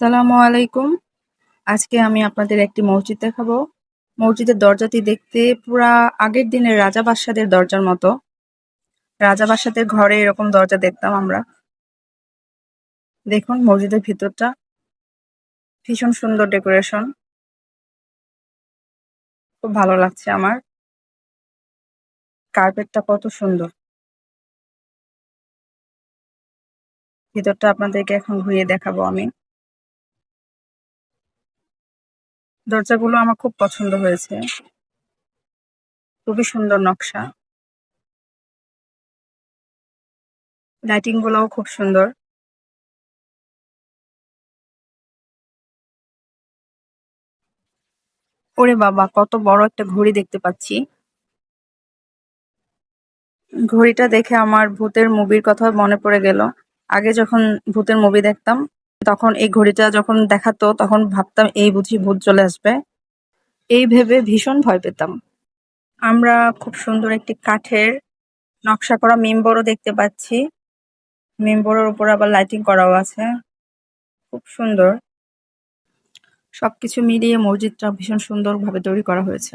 আসসালামু আলাইকুম। আজকে আমি আপনাদের একটি মসজিদ দেখাবো। মসজিদের দরজাটি দেখতে পুরা আগের দিনের রাজা বাদশাদের দরজার মতো। রাজা বাদশাদের ঘরে এরকম দরজা দেখতাম আমরা। দেখুন মসজিদের ভিতরটা ভীষণ সুন্দর ডেকোরেশন। খুব ভালো লাগছে আমার। কার্পেটটা কত সুন্দর। ভিতরটা আপনাদেরকে এখন ঘুরিয়ে দেখাবো আমি। দরজাগুলো আমার খুব পছন্দ হয়েছে। খুবই সুন্দর নকশা। লাইটিং গুলোও খুব সুন্দর। ওরে বাবা, কত বড় একটা ঘড়ি দেখতে পাচ্ছি। ঘড়িটা দেখে আমার ভূতের মুভির কথা মনে পড়ে গেল। আগে যখন ভূতের মুভি দেখতাম, তখন এই ঘড়িটা যখন দেখাতো তখন ভাবতাম এই বুঝি ভূত চলে আসবে। এই ভেবে ভীষণ ভয় পেতাম। আমরা খুব সুন্দর একটি কাঠের নকশা করা মেম্বরও দেখতে পাচ্ছি। মেম্বরের উপর আবার লাইটিং করাও আছে। খুব সুন্দর। সবকিছু মিলিয়ে মসজিদটা ভীষণ সুন্দরভাবে তৈরি করা হয়েছে।